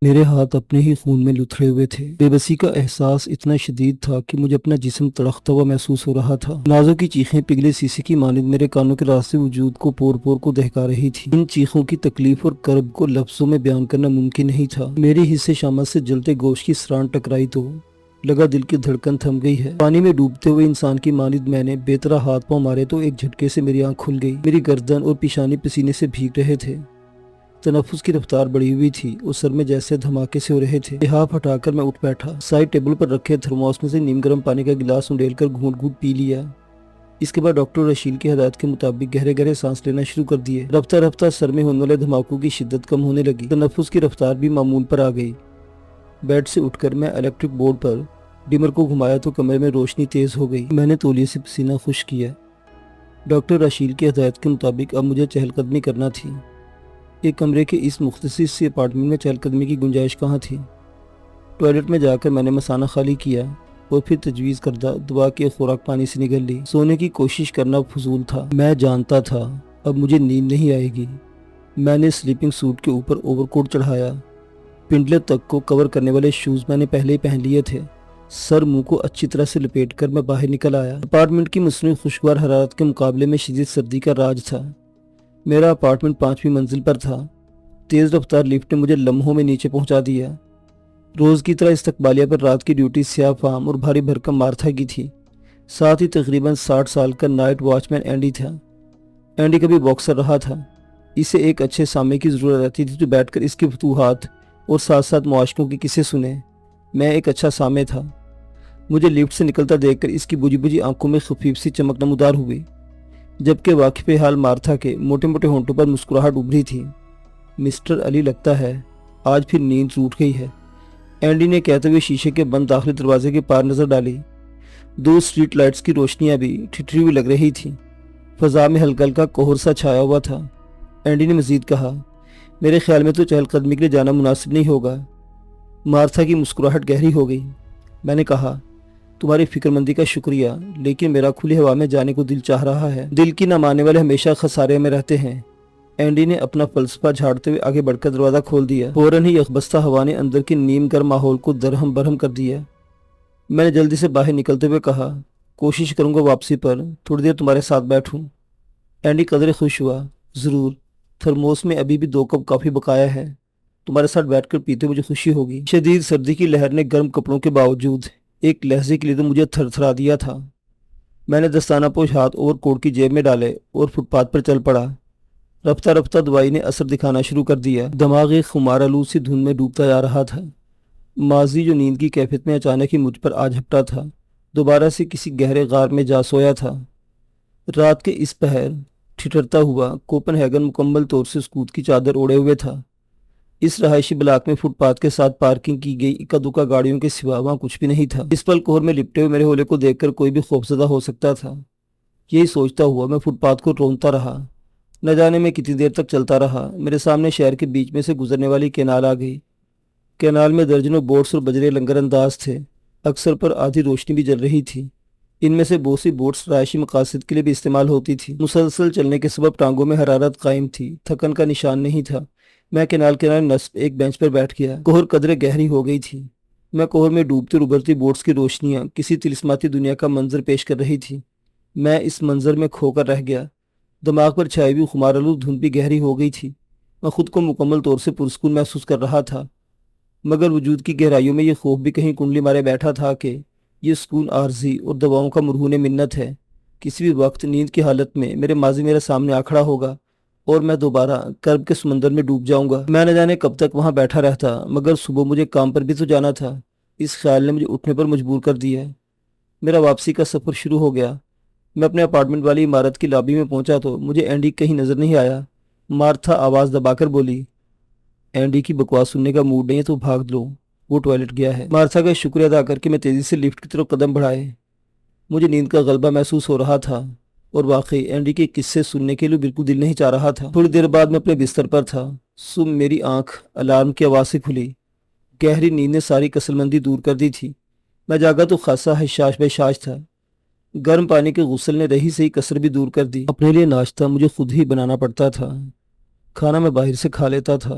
میرے ہاتھ اپنے ہی خون میں لتھڑے ہوئے تھے۔ بے بسی کا احساس اتنا شدید تھا کہ مجھے اپنا جسم تڑپتا ہوا محسوس ہو رہا تھا۔ نازوں کی چیخیں پگھلے شیشے کی مانند میرے کانوں کے راستے وجود کو پور پور کو دہکا رہی تھی۔ ان چیخوں کی تکلیف اور کرب کو لفظوں میں بیان کرنا ممکن نہیں تھا۔ میری حصے شامت سے جلتے گوشت کی سران ٹکرائی تو لگا دل کی دھڑکن تھم گئی ہے۔ پانی میں ڈوبتے ہوئے انسان کی مانند میں نے بے طرح ہاتھ پاؤں مارے تو ایک جھٹکے سے میری آنکھ کھل گئی۔ میری گردن اور پیشانی پسینے سے بھیگ رہے تھے۔ تنفس کی رفتار بڑھی ہوئی تھی اور سر میں جیسے دھماکے سے ہو رہے تھے۔ لحاف ہٹا کر میں اٹھ بیٹھا۔ سائڈ ٹیبل پر رکھے تھرموس میں سے نیم گرم پانی کا گلاس انڈیل کر گھونٹ گھونٹ پی لیا۔ اس کے بعد ڈاکٹر رشیل کی ہدایت کے مطابق گہرے گہرے سانس لینا شروع کر دیے۔ رفتہ رفتہ سر میں ہونے والے دھماکوں کی شدت کم ہونے لگی۔ تنفس کی رفتار بھی معمول پر آ گئی۔ بیڈ سے اٹھ کر میں الیکٹرک بورڈ پر ڈمر کو گھمایا تو کمرے میں روشنی تیز ہو گئی۔ میں نے تولیے سے پسینہ خشک کیا۔ ڈاکٹر رشیل کی ہدایت کے مطابق اب مجھے چہل قدمی کرنا تھی۔ ایک کمرے کے اس مختصر سے اپارٹمنٹ میں چہل قدمی کی گنجائش کہاں تھی؟ ٹوائلٹ میں جا کر میں نے مثانہ خالی کیا اور پھر تجویز کردہ دعا کے خوراک پانی سے نگل لی۔ سونے کی کوشش کرنا فضول تھا۔ میں جانتا تھا اب مجھے نیند نہیں آئے گی۔ میں نے سلیپنگ سوٹ کے اوپر اوور کوٹ چڑھایا۔ پنڈلے تک کو کور کرنے والے شوز میں نے پہلے ہی پہن لیے تھے۔ سر منہ کو اچھی طرح سے لپیٹ کر میں باہر نکل آیا۔ اپارٹمنٹ کی مصنوعی خوشگوار حرارت کے مقابلے میں شدید سردی کا راج تھا۔ میرا اپارٹمنٹ 5ویں منزل پر تھا۔ تیز رفتار لفٹ نے مجھے لمحوں میں نیچے پہنچا دیا۔ روز کی طرح استقبالیہ پر رات کی ڈیوٹی سیاہ فام اور بھاری بھرکم مارتھا کی تھی۔ ساتھ ہی تقریباً 60 سال کا نائٹ واچ مین اینڈی تھا۔ اینڈی کبھی باکسر رہا تھا۔ اسے ایک اچھے سامع کی ضرورت رہتی تھی جو بیٹھ کر اس کی فتوحات اور ساتھ ساتھ معاشقوں کی قصے سنے۔ میں ایک اچھا سامع تھا۔ مجھے لفٹ سے نکلتا دیکھ کر اس کی بجھی بجھی آنکھوں میں خفیف سی چمک نمودار ہوئی، جبکہ واقف حال مارتھا کے موٹے موٹے ہونٹوں پر مسکراہٹ ابھری تھی۔ مسٹر علی لگتا ہے آج پھر نیند ٹوٹ گئی ہے، اینڈی نے کہتے ہوئے شیشے کے بند داخلی دروازے کے پار نظر ڈالی۔ 2 اسٹریٹ لائٹس کی روشنیاں بھی ٹھٹری ہوئی لگ رہی تھی۔ فضا میں ہلکا ہلکا کوہر سا چھایا ہوا تھا۔ اینڈی نے مزید کہا، میرے خیال میں تو چہل قدمی کے لیے جانا مناسب نہیں ہوگا۔ مارتھا کی مسکراہٹ گہری ہو گئی۔ میں نے کہا، تمہاری فکر مندی کا شکریہ، لیکن میرا کھلی ہوا میں جانے کو دل چاہ رہا ہے۔ دل کی نہ ماننے والے ہمیشہ خسارے میں رہتے ہیں۔ اینڈی نے اپنا فلسفہ جھاڑتے ہوئے آگے بڑھ کر دروازہ کھول دیا۔ فوراً ہی یخبستہ ہوا نے اندر کے نیم گرم ماحول کو درہم برہم کر دیا۔ میں نے جلدی سے باہر نکلتے ہوئے کہا، کوشش کروں گا واپسی پر تھوڑی دیر تمہارے ساتھ بیٹھوں۔ اینڈی قدرے خوش ہوا، ضرور، تھرموس میں ابھی بھی 2 کپ کافی بقایا ہے، تمہارے ساتھ بیٹھ کر پیتے مجھے خوشی ہوگی۔ شدید سردی کی لہر نے گرم کپڑوں کے باوجود ایک لہجے کے لیے تو مجھے تھر تھرا دیا تھا۔ میں نے دستانہ پوش ہاتھ اوور کوٹ کی جیب میں ڈالے اور فٹ پاتھ پر چل پڑا۔ رفتہ رفتہ دوائی نے اثر دکھانا شروع کر دیا۔ دماغ ایک خمار آلود سی دھن میں ڈوبتا جا رہا تھا۔ ماضی جو نیند کی کیفیت میں اچانک ہی مجھ پر آ جھپٹا تھا، دوبارہ سے کسی گہرے غار میں جا سویا تھا۔ رات کے اس پہر ٹھٹرتا ہوا کوپن ہیگن مکمل طور سے سکوت کی چادر اوڑے ہوئے تھا۔ اس رہائشی بلاک میں فٹ پاتھ کے ساتھ پارکنگ کی گئی اکا دکا گاڑیوں کے سوا وہاں کچھ بھی نہیں تھا۔ اس پل کوہر میں لپٹے ہوئے میرے ہولے کو دیکھ کر کوئی بھی خوفزدہ ہو سکتا تھا۔ یہی سوچتا ہوا میں فٹ پاتھ کو رونتا رہا۔ نہ جانے میں کتنی دیر تک چلتا رہا۔ میرے سامنے شہر کے بیچ میں سے گزرنے والی کینال آ گئی۔ کینال میں درجنوں بوٹس اور بجرے لنگر انداز تھے۔ اکثر پر آدھی روشنی بھی جل رہی تھی۔ ان میں سے بہت سی بوٹس رہائشی مقاصد کے لیے بھی استعمال ہوتی تھی۔ مسلسل چلنے کے سبب ٹانگوں میں حرارت قائم تھی، تھکن کا نشان نہیں تھا۔ میں کینال کنارے نصب ایک بینچ پر بیٹھ گیا۔ کوہر قدرے گہری ہو گئی تھی۔ میں کوہر میں ڈوبتی اور ابھرتی بوٹس کی روشنیاں کسی طلسماتی دنیا کا منظر پیش کر رہی تھی۔ میں اس منظر میں کھو کر رہ گیا۔ دماغ پر چھائی ہوئی خمارآلود دھند بھی گہری ہو گئی تھی۔ میں خود کو مکمل طور سے پرسکون محسوس کر رہا تھا، مگر وجود کی گہرائیوں میں یہ خوف بھی کہیں کنڈلی مارے بیٹھا تھا کہ یہ سکون عارضی اور دواؤں کا مرہون منت ہے۔ کسی بھی وقت نیند کی حالت میں میرے ماضی میرے سامنے آ کھڑا ہوگا اور میں دوبارہ کرب کے سمندر میں ڈوب جاؤں گا۔ میں نہ جانے کب تک وہاں بیٹھا رہتا، مگر صبح مجھے کام پر بھی تو جانا تھا۔ اس خیال نے مجھے اٹھنے پر مجبور کر دیا۔ میرا واپسی کا سفر شروع ہو گیا۔ میں اپنے اپارٹمنٹ والی عمارت کی لابی میں پہنچا تو مجھے اینڈی کہیں نظر نہیں آیا۔ مارتھا آواز دبا کر بولی، اینڈی کی بکواس سننے کا موڈ نہیں ہے تو بھاگ لو، وہ ٹوائلٹ گیا ہے۔ مارتھا کا شکریہ ادا کر کے میں تیزی سے لفٹ کی طرف قدم بڑھائے۔ مجھے نیند کا غلبہ محسوس ہو رہا تھا اور واقعی اینڈی کے قصے سننے کے لیے بالکل دل نہیں چاہ رہا تھا۔ تھوڑی دیر بعد میں اپنے بستر پر تھا۔ صبح میری آنکھ الارم کی آواز سے کھلی۔ گہری نیند نے ساری کسل مندی دور کر دی تھی۔ میں جاگا تو خاصا حشاش بحشاش تھا۔ گرم پانی کے غسل نے رہی سے ہی کسر بھی دور کر دی۔ اپنے لیے ناشتہ مجھے خود ہی بنانا پڑتا تھا، کھانا میں باہر سے کھا لیتا تھا۔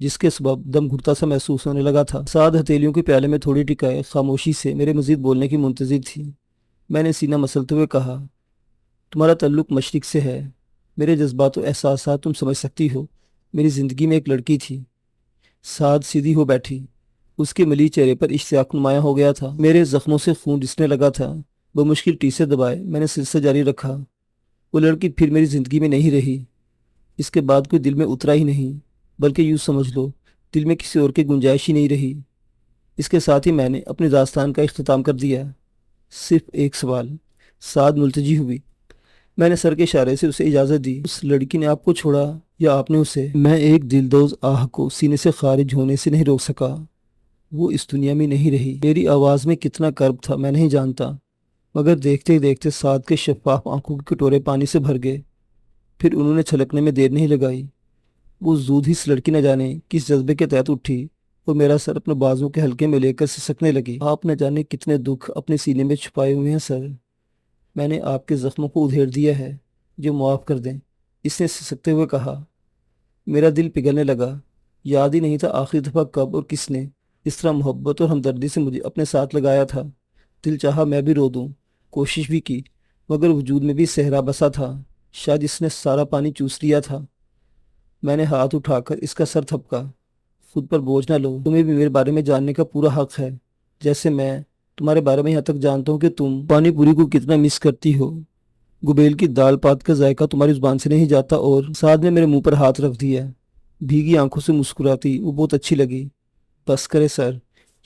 جس کے سبب دم گھٹتا سا محسوس ہونے لگا تھا۔ سعد ہتھیلیوں کے پیالے میں تھوڑی ٹکائے خاموشی سے میرے مزید بولنے کی منتظر تھی۔ میں نے سینہ مسلتے ہوئے کہا، تمہارا تعلق مشرق سے ہے، میرے جذبات و احساسات تم سمجھ سکتی ہو۔ میری زندگی میں ایک لڑکی تھی۔ سعد سیدھی ہو بیٹھی، اس کے ملی چہرے پر اشتیاق نمایاں ہو گیا تھا۔ میرے زخموں سے خون رسنے لگا تھا۔ بمشکل ٹیسے دبائے میں نے سلسلہ جاری رکھا، وہ لڑکی پھر میری زندگی میں نہیں رہی۔ اس کے بعد کوئی دل میں اترا ہی نہیں، بلکہ یوں سمجھ لو دل میں کسی اور کی گنجائش ہی نہیں رہی۔ اس کے ساتھ ہی میں نے اپنی داستان کا اختتام کر دیا۔ صرف ایک سوال۔ سعد ملتجی ہوئی۔ میں نے سر کے اشارے سے اسے اجازت دی۔ اس لڑکی نے آپ کو چھوڑا یا آپ نے اسے؟ میں ایک دلدوز آہ کو سینے سے خارج ہونے سے نہیں روک سکا۔ وہ اس دنیا میں نہیں رہی۔ میری آواز میں کتنا کرب تھا میں نہیں جانتا، مگر دیکھتے دیکھتے سعد کے شفاف آنکھوں کے کٹورے پانی سے بھر گئے۔ پھر انہوں نے چھلکنے میں دیر نہیں لگائی۔ وہ زود ہی اس لڑکی نہ جانے کس جذبے کے تحت اٹھی اور میرا سر اپنے بازوں کے حلقے میں لے کر سسکنے لگی۔ آپ نہ جانے کتنے دکھ اپنے سینے میں چھپائے ہوئے ہیں سر۔ میں نے آپ کے زخموں کو ادھیڑ دیا ہے، جو معاف کر دیں، اس نے سسکتے ہوئے کہا۔ میرا دل پگھلنے لگا۔ یاد ہی نہیں تھا آخری دفعہ کب اور کس نے اس طرح محبت اور ہمدردی سے مجھے اپنے ساتھ لگایا تھا۔ دل چاہا میں بھی رو دوں، کوشش بھی کی، مگر وجود میں بھی صحرا بسا تھا، شاید اس نے سارا پانی چوس لیا تھا۔ میں نے ہاتھ اٹھا کر اس کا سر تھپکا۔ خود پر بوجھ نہ لو، تمہیں بھی میرے بارے میں جاننے کا پورا حق ہے، جیسے میں تمہارے بارے میں یہاں تک جانتا ہوں کہ تم پانی پوری کو کتنا مس کرتی ہو۔ گبیل کی دال پات کا ذائقہ تمہاری زبان سے نہیں جاتا۔ اور سعد نے میرے منہ پر ہاتھ رکھ دیا، بھیگی آنکھوں سے مسکراتی وہ بہت اچھی لگی۔ بس کرے سر،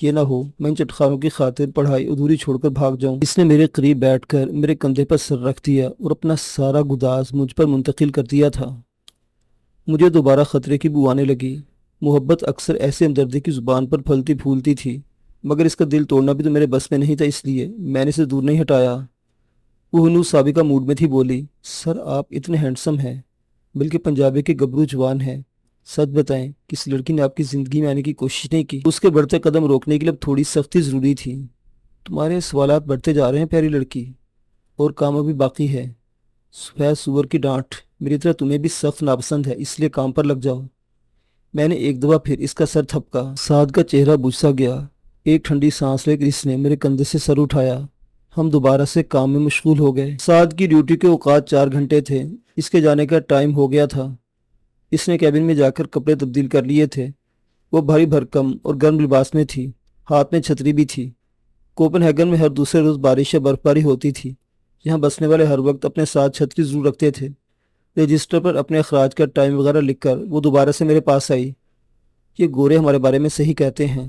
یہ نہ ہو میں ان چٹخانوں کی خاطر پڑھائی ادھوری چھوڑ کر بھاگ جاؤں۔ اس نے میرے قریب بیٹھ کر میرے کندھے پر سر رکھ دیا اور اپنا سارا گداز مجھ پر منتقل کر دیا تھا۔ مجھے دوبارہ خطرے کی بو آنے لگی۔ محبت اکثر ایسے ہمدردی کی زبان پر پھلتی پھولتی تھی، مگر اس کا دل توڑنا بھی تو میرے بس میں نہیں تھا، اس لیے میں نے اسے دور نہیں ہٹایا۔ وہ ہنوز سابقہ موڈ میں تھی، بولی، سر آپ اتنے ہینڈسم ہیں، بلکہ پنجابی کے گبرو جوان ہیں۔ سچ بتائیں کہ اس لڑکی نے آپ کی زندگی میں آنے کی کوشش نہیں کی؟ اس کے بڑھتے قدم روکنے کے لیے اب تھوڑی سختی ضروری تھی۔ تمہارے سوالات بڑھتے جا رہے ہیں پیاری لڑکی، اور کام ابھی باقی ہے۔ سفید سور کی ڈانٹ میری طرح تمہیں بھی سخت ناپسند ہے، اس لیے کام پر لگ جاؤ۔ میں نے ایک دفعہ پھر اس کا سر تھپکا۔ سعد کا چہرہ بجھ سا گیا۔ ایک ٹھنڈی سانس لے کر اس نے میرے کندھے سے سر اٹھایا۔ ہم دوبارہ سے کام میں مشغول ہو گئے۔ سعد کی ڈیوٹی کے اوقات 4 گھنٹے تھے۔ اس کے جانے کا ٹائم ہو گیا تھا۔ اس نے کیبن میں جا کر کپڑے تبدیل کر لیے تھے۔ وہ بھاری بھرکم اور گرم لباس میں تھی، ہاتھ میں چھتری بھی تھی۔ کوپن ہیگن میں ہر دوسرے روز بارش یا برف باری ہوتی تھی۔ یہاں بسنے والے ہر وقت اپنے ساتھ چھتری ضرور رکھتے تھے۔ رجسٹر پر اپنے اخراج کا ٹائم وغیرہ لکھ کر وہ دوبارہ سے میرے پاس آئی۔ یہ گورے ہمارے بارے میں صحیح کہتے ہیں،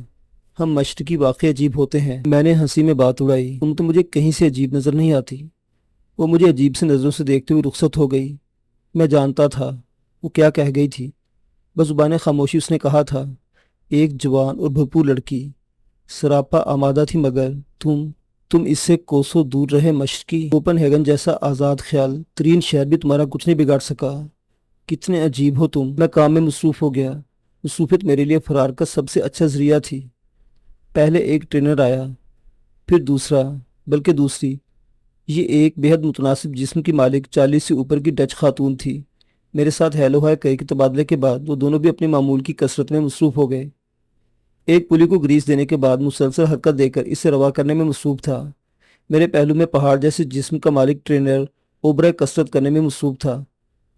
ہم مشرقی واقعی عجیب ہوتے ہیں۔ میں نے ہنسی میں بات اڑائی، تم تو مجھے کہیں سے عجیب نظر نہیں آتی۔ وہ مجھے عجیب سے نظروں سے دیکھتے ہوئے رخصت ہو گئی۔ میں جانتا تھا وہ کیا کہہ گئی تھی۔ بزبان خاموشی اس نے کہا تھا، ایک جوان اور بھرپور لڑکی سراپا آمادہ تھی، مگر تم اس سے کوسوں دور رہے مشرقی۔ کوپن ہیگن جیسا آزاد خیال ترین شہر بھی تمہارا کچھ نہیں بگاڑ سکا۔ کتنے عجیب ہو تم۔ میں کام میں مصروف ہو گیا۔ مصروفیت میرے لیے فرار کا سب سے اچھا ذریعہ تھی۔ پہلے ایک ٹرینر آیا، پھر دوسرا، بلکہ دوسری۔ یہ ایک بے حد متناسب جسم کی مالک 40 سے اوپر کی ڈچ خاتون تھی۔ میرے ساتھ ہیلو ہائے کئی کے تبادلے کے بعد وہ دونوں بھی اپنی معمول کی کثرت میں مصروف ہو گئے۔ ایک پلی کو گریس دینے کے بعد مسلسل حرکت دے کر اسے روا کرنے میں مصروف تھا۔ میرے پہلو میں پہاڑ جیسے جسم کا مالک ٹرینر اوبرائے کسرت کرنے میں مصروف تھا۔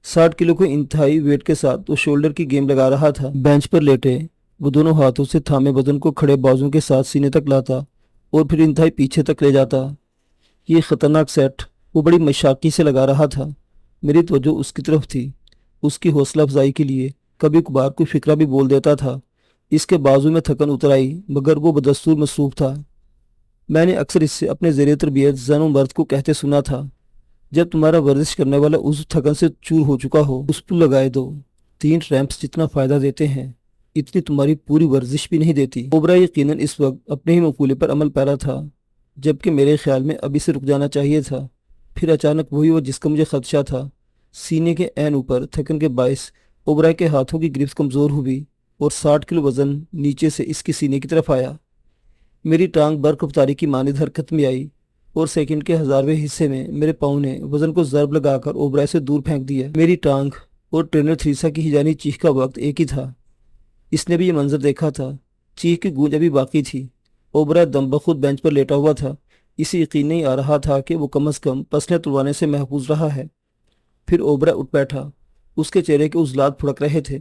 60 کلو کے انتہائی ویٹ کے ساتھ وہ شولڈر کی گیم لگا رہا تھا۔ بینچ پر لیٹے وہ دونوں ہاتھوں سے تھامے بدن کو کھڑے بازوں کے ساتھ سینے تک لاتا اور پھر انتہائی پیچھے تک لے جاتا۔ یہ خطرناک سیٹ وہ بڑی مشاقی سے لگا رہا تھا۔ میری توجہ اس کی طرف تھی۔ اس کی حوصلہ افزائی کے لیے کبھی کبھار کوئی فقرہ بھی بول دیتا تھا۔ اس کے بازو میں تھکن اتر آئی، مگر وہ بدستور مصروف تھا۔ میں نے اکثر اس سے اپنے زیر تربیت زن و مرد کو کہتے سنا تھا، جب تمہارا ورزش کرنے والا عضو تھکن سے چور ہو چکا ہو، اس پر لگائے دو۔ 3 ریمپس جتنا فائدہ دیتے ہیں اتنی تمہاری پوری ورزش بھی نہیں دیتی۔ اوبرا یقیناً اس وقت اپنے ہی مقولے پر عمل پیرا تھا، جبکہ میرے خیال میں ابھی سے رک جانا چاہیے تھا۔ پھر اچانک وہی ہوا جس کا مجھے خدشہ تھا۔ سینے کے عین اوپر تھکن کے باعث اوبرا کے ہاتھوں کی گرفت کمزور ہوئی اور 60 کلو وزن نیچے سے اس کی سینے کی طرف آیا۔ میری ٹانگ برق رفتاری کی مانند حرکت میں آئی اور سیکنڈ کے 1000ویں حصے میں میرے پاؤں نے وزن کو ضرب لگا کر اوبرائے سے دور پھینک دیا۔ میری ٹانگ اور ٹرینر تھریسا کی ہجانی چیخ کا وقت ایک ہی تھا۔ اس نے بھی یہ منظر دیکھا تھا۔ چیخ کی گونج ابھی باقی تھی۔ اوبرائے دم بخود بینچ پر لیٹا ہوا تھا۔ اسے یقین نہیں آ رہا تھا کہ وہ کم از کم پسلیاں توڑوانے سے محفوظ رہا ہے۔ پھر اوبرائے اٹھ بیٹھا۔ اس کے چہرے کے عضلات پھڑک رہے تھے۔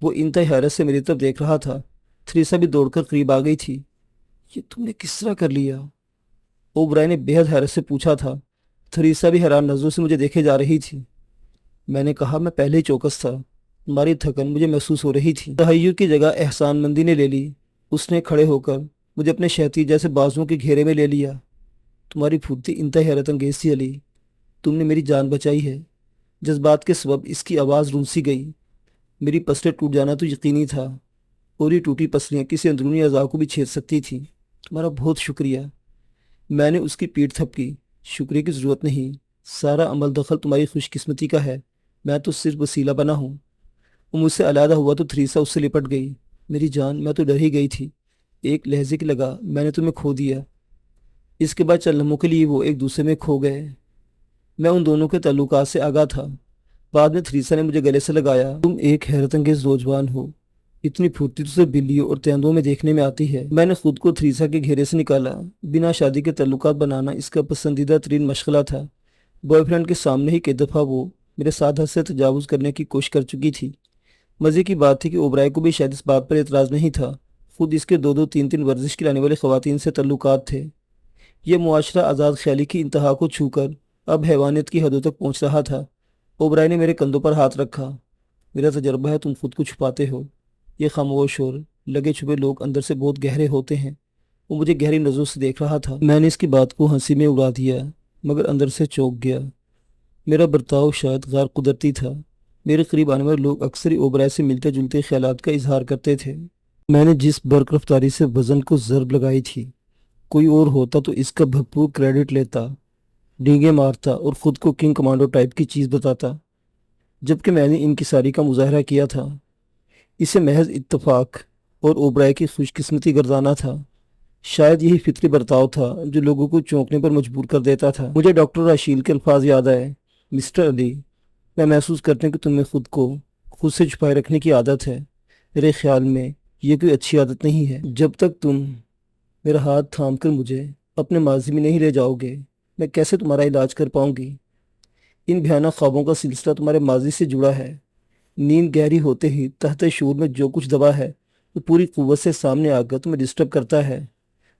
وہ انتہائی حیرت سے میری طرف دیکھ رہا تھا۔ تھریسا بھی دوڑ کر قریب آ گئی تھی۔ یہ تم نے کس طرح کر لیا؟ اوبرائے نے بے حد حیرت سے پوچھا تھا۔ تھریسا بھی حیران نظروں سے مجھے دیکھے جا رہی تھی۔ میں نے کہا میں پہلے ہی چوکس تھا۔ تمہاری تھکن مجھے محسوس ہو رہی تھی۔ تحیر کی جگہ احسان مندی نے لے لی۔ اس نے کھڑے ہو کر مجھے اپنے شہتی جیسے بازوؤں کے گھیرے میں لے لیا۔ تمہاری پھرتی انتہائی حیرت انگیز تھی علی۔ تم نے میری جان بچائی ہے۔ جذبات کے سبب اس کی آواز رون سی گئی۔ میری پسلیں ٹوٹ جانا تو یقینی تھا، اور یہ ٹوٹی پسلیاں کسی اندرونی اعضاء کو بھی چھید سکتی تھیں۔ تمہارا بہت شکریہ۔ میں نے اس کی پیٹھ تھپکی۔ شکریہ کی ضرورت نہیں، سارا عمل دخل تمہاری خوش قسمتی کا ہے، میں تو صرف وسیلہ بنا ہوں۔ وہ مجھ سے علیحدہ ہوا تو تھریسا اس سے لپٹ گئی۔ میری جان، میں تو ڈر ہی گئی تھی۔ ایک لہجے کی لگا میں نے تمہیں کھو دیا۔ اس کے بعد چند لمحوں کے لیے وہ ایک دوسرے میں کھو گئے۔ میں ان دونوں کے تعلقات سے آگاہ تھا۔ بعد میں تھریسا نے مجھے گلے سے لگایا۔ تم ایک حیرت انگیز نوجوان ہو۔ اتنی پھرتی تو صرف بلیوں اور تیندوں میں دیکھنے میں آتی ہے۔ میں نے خود کو تھریسا کے گھیرے سے نکالا۔ بنا شادی کے تعلقات بنانا اس کا پسندیدہ ترین مشغلہ تھا۔ بوائے فرینڈ کے سامنے ہی کئی دفعہ وہ میرے ساتھ حد سے تجاوز کرنے کی کوشش کر چکی تھی۔ مزے کی بات تھی کہ اوبرائے کو بھی شاید اس بات پر اعتراض نہیں تھا۔ خود اس کے دو تین ورزش کھلانے والے خواتین سے تعلقات تھے۔ یہ معاشرہ آزاد خیالی کی انتہا کو چھو کر اب حیوانیت کی حدوں تک پہنچ رہا تھا۔ اوبرائے نے میرے کندھوں پر ہاتھ رکھا۔ میرا تجربہ ہے تم خود کو چھپاتے ہو۔ یہ خاموش اور لگے چھپے لوگ اندر سے بہت گہرے ہوتے ہیں۔ وہ مجھے گہری نظروں سے دیکھ رہا تھا۔ میں نے اس کی بات کو ہنسی میں اڑا دیا، مگر اندر سے چونک گیا۔ میرا برتاؤ شاید غیر قدرتی تھا۔ میرے قریب آنے والے لوگ اکثر ہی اوبرائے سے ملتے جلتے خیالات کا اظہار کرتے تھے۔ میں نے جس برق رفتاری سے وزن کو ضرب لگائی تھی، کوئی اور ہوتا تو اس کا بھرپور کریڈٹ لیتا، ڈینگے مارتا اور خود کو کنگ کمانڈو ٹائپ کی چیز بتاتا، جبکہ میں نے انکساری کا مظاہرہ کیا تھا۔ اسے محض اتفاق اور اوبرائے کی خوش قسمتی گردانا تھا۔ شاید یہی فطری برتاؤ تھا جو لوگوں کو چونکنے پر مجبور کر دیتا تھا۔ مجھے ڈاکٹر راشیل کے الفاظ یاد آئے، مسٹر علی، میں محسوس کرتا ہوں کہ تمہیں خود سے چھپائے رکھنے کی عادت ہے۔ میرے خیال میں یہ کوئی اچھی عادت نہیں ہے۔ جب تک تم میرا ہاتھ تھام کر مجھے اپنے ماضی میں نہیں لے جاؤ گے، میں کیسے تمہارا علاج کر پاؤں گی؟ ان بھیانک خوابوں کا سلسلہ تمہارے ماضی سے جڑا ہے۔ نیند گہری ہوتے ہی تحت شعور میں جو کچھ دبا ہے وہ پوری قوت سے سامنے آ کر تمہیں ڈسٹرب کرتا ہے۔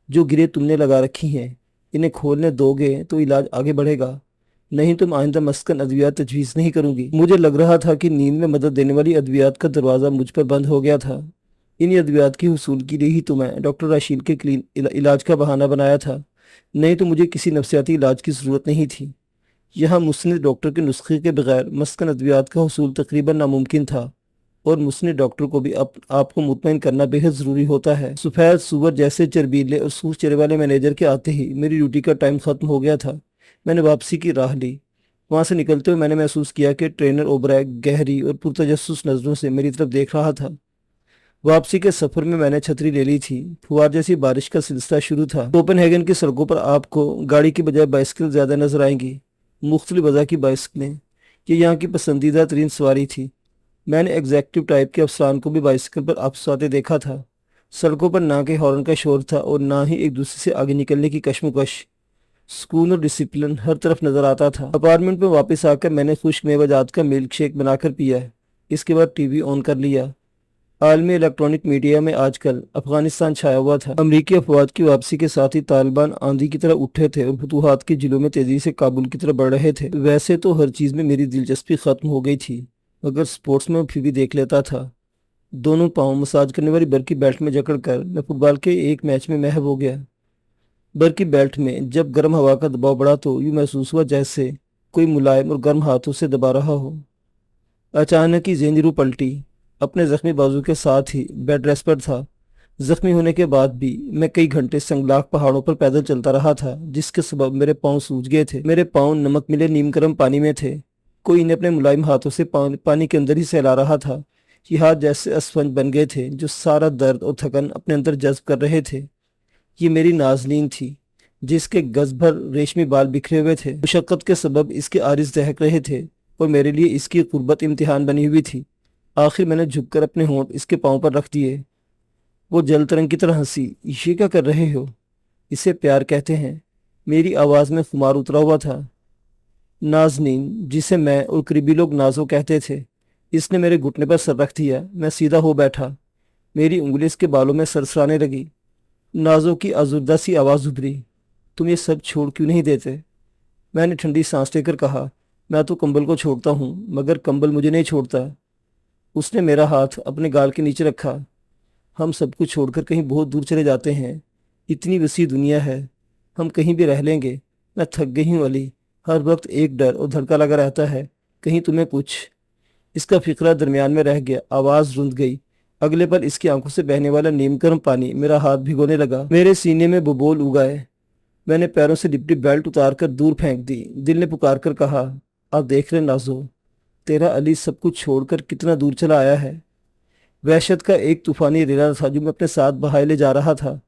جو گرے تم نے لگا رکھی ہیں، انہیں کھولنے دو گے تو علاج آگے بڑھے گا، نہیں تم آئندہ مسکن ادویات تجویز نہیں کروں گی۔ مجھے لگ رہا تھا کہ نیند میں مدد دینے والی ادویات کا دروازہ مجھ پر بند ہو گیا تھا۔ ان ادویات کی حصول کے لیے ہی تو میں ڈاکٹر راشیل کے علاج کا بہانہ بنایا تھا، نہیں تو مجھے کسی نفسیاتی علاج کی ضرورت نہیں تھی۔ یہاں مسند ڈاکٹر کے نسخے کے بغیر مسکن ادویات کا حصول تقریباً ناممکن تھا، اور مسند ڈاکٹر کو بھی آپ کو مطمئن کرنا بے حد ضروری ہوتا ہے۔ سفید سور جیسے چربیلے اور سوس چہرے والے مینیجر کے آتے ہی میری ڈیوٹی کا ٹائم ختم ہو گیا تھا۔ میں نے واپسی کی راہ لی۔ وہاں سے نکلتے ہوئے میں نے محسوس کیا کہ ٹرینر اوبرائے گہری اور پرتجسس نظروں سے میری طرف دیکھ رہا تھا۔ واپسی کے سفر میں نے چھتری لے لی تھی۔ پھوار جیسی بارش کا سلسلہ شروع تھا۔ کوپن ہیگن کی سڑکوں پر آپ کو گاڑی کی بجائے بائسکل زیادہ نظر آئیں گی، مختلف وجہ کی بائسکلیں۔ یہ یہاں کی پسندیدہ ترین سواری تھی۔ میں نے ایگزیکٹو ٹائپ کے افسران کو بھی بائسکل پر آپس آتے دیکھا تھا۔ سڑکوں پر نہ کہ ہارن کا شور تھا اور نہ ہی ایک دوسرے سے آگے نکلنے کی کشمکش۔ سکون اور ڈسپلن ہر طرف نظر آتا تھا۔ اپارٹمنٹ میں واپس آ کر میں نے خشک میوہ جات کا ملک شیک بنا کر پیا۔ اس کے بعد ٹی وی آن کر لیا۔ عالمی الیکٹرانک میڈیا میں آج کل افغانستان چھایا ہوا تھا۔ امریکی افواج کی واپسی کے ساتھ ہی طالبان آندھی کی طرح اٹھے تھے اور فتوحات کے جلوں میں تیزی سے کابل کی طرف بڑھ رہے تھے۔ ویسے تو ہر چیز میں میری دلچسپی ختم ہو گئی تھی، مگر سپورٹس میں پھر بھی دیکھ لیتا تھا۔ دونوں پاؤں مساج کرنے والی برقی بیلٹ میں جکڑ کر میں فٹ بال کے ایک میچ میں محو ہو گیا۔ برقی بیلٹ میں جب گرم ہوا کا دباؤ بڑھا تو یوں محسوس ہوا جیسے کوئی ملائم اور گرم ہاتھوں سے دبا رہا ہو۔ اچانک ہی ذہنی روح پلٹی۔ اپنے زخمی بازو کے ساتھ ہی بیڈ ریسٹ پر تھا۔ زخمی ہونے کے بعد بھی میں کئی گھنٹے سنگلاخ پہاڑوں پر پیدل چلتا رہا تھا، جس کے سبب میرے پاؤں سوج گئے تھے۔ میرے پاؤں نمک ملے نیم گرم پانی میں تھے۔ کوئی انہیں اپنے ملائم ہاتھوں سے پانی کے اندر ہی سہلا رہا تھا۔ یہ ہاتھ جیسے اسفنج بن گئے تھے جو سارا درد اور تھکن اپنے اندر جذب کر رہے تھے۔ یہ میری نازنین تھی، جس کے گز بھر ریشمی بال بکھرے ہوئے تھے۔ مشقت کے سبب اس کے عارض دہک رہے تھے اور میرے لیے اس کی قربت امتحان بنی ہوئی تھی۔ آخر میں نے جھک کر اپنے ہونٹ اس کے پاؤں پر رکھ دیے۔ وہ جل ترنگ کی طرح ہنسی۔ یہ کیا کر رہے ہو؟ اسے پیار کہتے ہیں۔ میری آواز میں خمار اترا ہوا تھا۔ نازنین، جسے میں اور قریبی لوگ نازو کہتے تھے، اس نے میرے گھٹنے پر سر رکھ دیا۔ میں سیدھا ہو بیٹھا۔ میری انگلی اس کے بالوں میں سرسرانے لگی۔ نازو کی آزردہ سی آواز ابھری، تم یہ سب چھوڑ کیوں نہیں دیتے؟ میں نے ٹھنڈی سانس لے کر کہا، میں تو کمبل کو چھوڑتا ہوں مگر کمبل مجھے نہیں چھوڑتا۔ اس نے میرا ہاتھ اپنے گال کے نیچے رکھا۔ ہم سب کو چھوڑ کر کہیں بہت دور چلے جاتے ہیں۔ اتنی وسیع دنیا ہے، ہم کہیں بھی رہ لیں گے۔ میں تھک گئی ہوں علی، ہر وقت ایک ڈر اور دھڑکا لگا رہتا ہے، کہیں تمہیں کچھ۔ اس کا فقرہ درمیان میں رہ گیا، آواز رند گئی۔ اگلے پل اس کی آنکھوں سے بہنے والا نیم گرم پانی میرا ہاتھ بھگونے لگا۔ میرے سینے میں ببول اگائے۔ میں نے پیروں سے لپٹی بیلٹ اتار کر دور پھینک دی۔ دل نے پکار کر کہا، آپ دیکھ رہے نازو، تیرا علی سب کچھ چھوڑ کر کتنا دور چلا آیا ہے۔ وحشت کا ایک طوفانی ریلا تھا جو میں اپنے ساتھ بہائے لے جا رہا تھا۔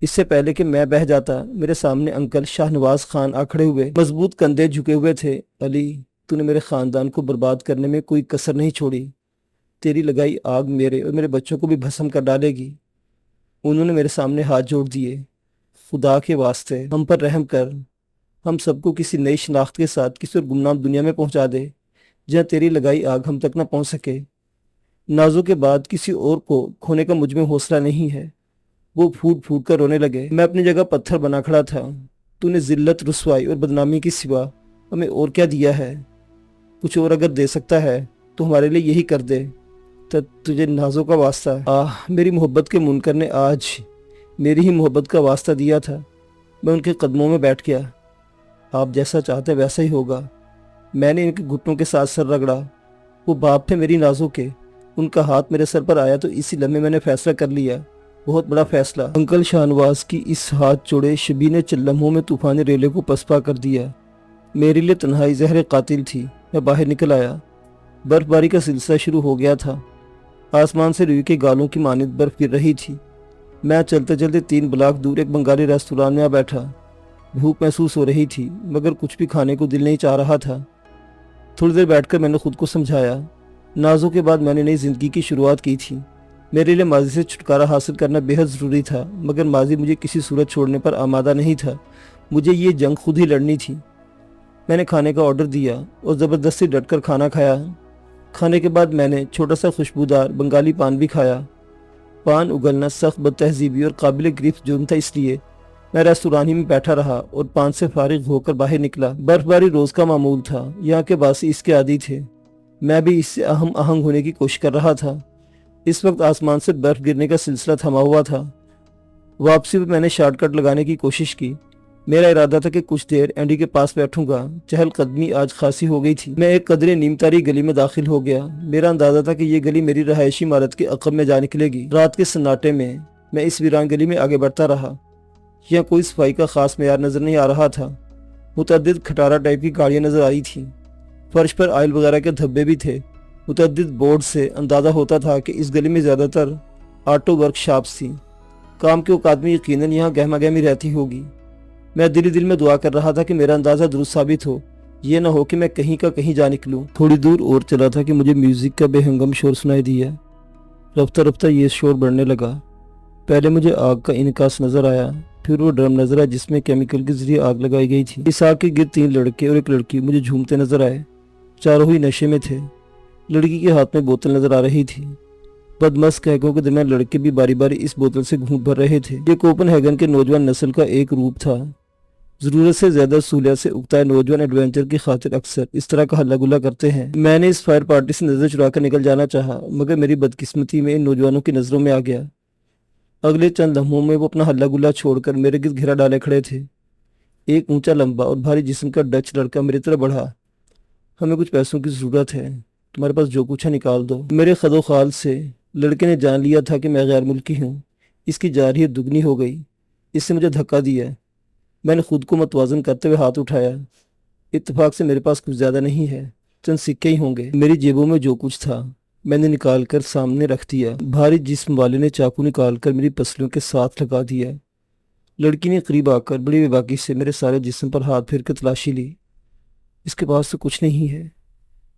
اس سے پہلے کہ میں بہہ جاتا، میرے سامنے انکل شاہ نواز خان آ کھڑے ہوئے، مضبوط کندھے جھکے ہوئے تھے۔ علی، تو نے میرے خاندان کو برباد کرنے میں کوئی کسر نہیں چھوڑی۔ تیری لگائی آگ میرے اور میرے بچوں کو بھی بھسم کر ڈالے گی۔ انہوں نے میرے سامنے ہاتھ جوڑ دیے۔ خدا کے واسطے ہم پر رحم کر، ہم سب کو کسی نئی شناخت کے ساتھ کسی اور گمنام دنیا میں پہنچا دے جہاں تیری لگائی آگ ہم تک نہ پہنچ سکے۔ نازو کے بعد کسی اور کو کھونے کا مجھ میں حوصلہ نہیں ہے۔ وہ پھوٹ پھوٹ کر رونے لگے۔ میں اپنی جگہ پتھر بنا کھڑا تھا۔ تو نے ذلت، رسوائی اور بدنامی کی سوا ہمیں اور کیا دیا ہے؟ کچھ اور اگر دے سکتا ہے تو ہمارے لیے یہی کر دے۔ تجھے نازو کا واسطہ۔ میری محبت کے منکر نے آج میری ہی محبت کا واسطہ دیا تھا۔ میں ان کے قدموں میں بیٹھ گیا۔ آپ جیسا چاہتے ویسا ہی ہوگا۔ میں نے ان کے گھٹنوں کے ساتھ سر رگڑا۔ وہ باپ تھے میری نازو کے۔ ان کا ہاتھ میرے سر پر آیا تو اسی لمحے میں نے فیصلہ کر لیا، بہت بڑا فیصلہ۔ انکل شاہنواز کی اس ہاتھ جوڑے شبی نے چند لمحوں میں طوفانی ریلے کو پسپا کر دیا۔ میرے لیے تنہائی زہر قاتل تھی۔ میں باہر نکل آیا۔ برف باری کا سلسلہ شروع ہو گیا تھا۔ آسمان سے روئی کے گالوں کی مانند برف گر رہی تھی۔ میں چلتے چلتے 3 بلاک دور ایک بنگالی ریستوران میں آ بیٹھا۔ بھوک محسوس ہو رہی تھی مگر کچھ بھی کھانے کو دل نہیں چاہ رہا تھا۔ تھوڑی دیر بیٹھ کر میں نے خود کو سمجھایا، نازو کے بعد میں نے نئی زندگی کی شروعات کی تھی۔ میرے لیے ماضی سے چھٹکارا حاصل کرنا بے حد ضروری تھا مگر ماضی مجھے کسی صورت چھوڑنے پر آمادہ نہیں تھا۔ مجھے یہ جنگ خود ہی لڑنی تھی۔ میں نے کھانے کا آرڈر دیا اور زبردستی ڈٹ کر کھانا کھایا۔ کھانے کے بعد میں نے چھوٹا سا خوشبودار بنگالی پان بھی کھایا۔ پان اگلنا سخت بد تہذیبی اور قابل گرفت جرم تھا، اس لیے میں ریستوران ہی میں بیٹھا رہا اور پان سے فارغ ہو کر باہر نکلا۔ برف باری روز کا معمول تھا، یہاں کے باسی اس کے عادی تھے۔ میں بھی اس سے اہم آہنگ ہونے کی کوشش کر رہا تھا۔ اس وقت آسمان سے برف گرنے کا سلسلہ تھما ہوا تھا۔ واپسی میں نے شارٹ کٹ لگانے کی کوشش کی۔ میرا ارادہ تھا کہ کچھ دیر اینڈی کے پاس بیٹھوں گا۔ چہل قدمی آج خاصی ہو گئی تھی۔ میں ایک قدرے نیم تاری گلی میں داخل ہو گیا۔ میرا اندازہ تھا کہ یہ گلی میری رہائشی عمارت کے عقب میں جا نکلے گی۔ رات کے سناٹے میں میں اس ویران گلی میں آگے بڑھتا رہا۔ یہاں کوئی صفائی کا خاص معیار نظر نہیں آ رہا تھا۔ متعدد کھٹارا ٹائپ کی گاڑیاں نظر آئی تھیں۔ فرش پر آئل وغیرہ کے دھبے بھی تھے۔ متعدد بورڈ سے اندازہ ہوتا تھا کہ اس گلی میں زیادہ تر آٹو ورک شاپس تھیں۔ کام کے اوقات میں یقیناً یہاں گہما گہمی رہتی ہوگی۔ میں دل ہی دل میں دعا کر رہا تھا کہ میرا اندازہ درست ثابت ہو، یہ نہ ہو کہ میں کہیں کا کہیں جا نکلوں۔ تھوڑی دور اور چلا تھا کہ مجھے میوزک کا بے ہنگم شور سنائی دیا۔ رفتہ رفتہ یہ شور بڑھنے لگا۔ پہلے مجھے آگ کا انعکاس نظر آیا، پھر وہ ڈرم نظر آیا جس میں کیمیکل کے ذریعے آگ لگائی گئی تھی۔ اس آگ کے گرد 3 لڑکے اور ایک لڑکی مجھے جھومتے نظر آئے۔ چاروں ہی نشے میں تھے۔ لڑکی کے ہاتھ میں بوتل نظر آ رہی تھی۔ بدمست قہقہوں کے درمیان لڑکے بھی باری باری اس بوتل سے گھونٹ بھر رہے تھے۔ یہ کوپن ہیگن کے نوجوان نسل کا ایک روپ تھا۔ ضرورت سے زیادہ سہولیات سے اکتائے نوجوان ایڈونچر کی خاطر اکثر اس طرح کا ہلا گلا کرتے ہیں۔ میں نے اس فائر پارٹی سے نظر چرا کر نکل جانا چاہا مگر میری بدقسمتی میں ان نوجوانوں کی نظروں میں آ گیا۔ اگلے چند لمحوں میں وہ اپنا ہلا گلا چھوڑ کر میرے گرد گھیرا ڈالے کھڑے تھے۔ ایک اونچا، لمبا اور بھاری جسم کا ڈچ لڑکا میری طرف بڑھا۔ ہمیں کچھ پیسوں کی ضرورت ہے، تمہارے پاس جو کچھ ہے نکال دو۔ میرے خد و خال سے لڑکے نے جان لیا تھا کہ میں غیر ملکی ہوں۔ اس کی جارحیت دگنی ہو گئی۔ اس سے مجھے دھکا دیا۔ میں نے خود کو متوازن کرتے ہوئے ہاتھ اٹھایا۔ اتفاق سے میرے پاس کچھ زیادہ نہیں ہے، چند سکے ہی ہوں گے۔ میری جیبوں میں جو کچھ تھا میں نے نکال کر سامنے رکھ دیا۔ بھاری جسم والے نے چاقو نکال کر میری پسلیوں کے ساتھ لگا دیا۔ لڑکی نے قریب آ کر بڑی بے باکی سے میرے سارے جسم پر ہاتھ پھیر کے تلاشی لی۔ اس کے پاس تو کچھ نہیں ہے،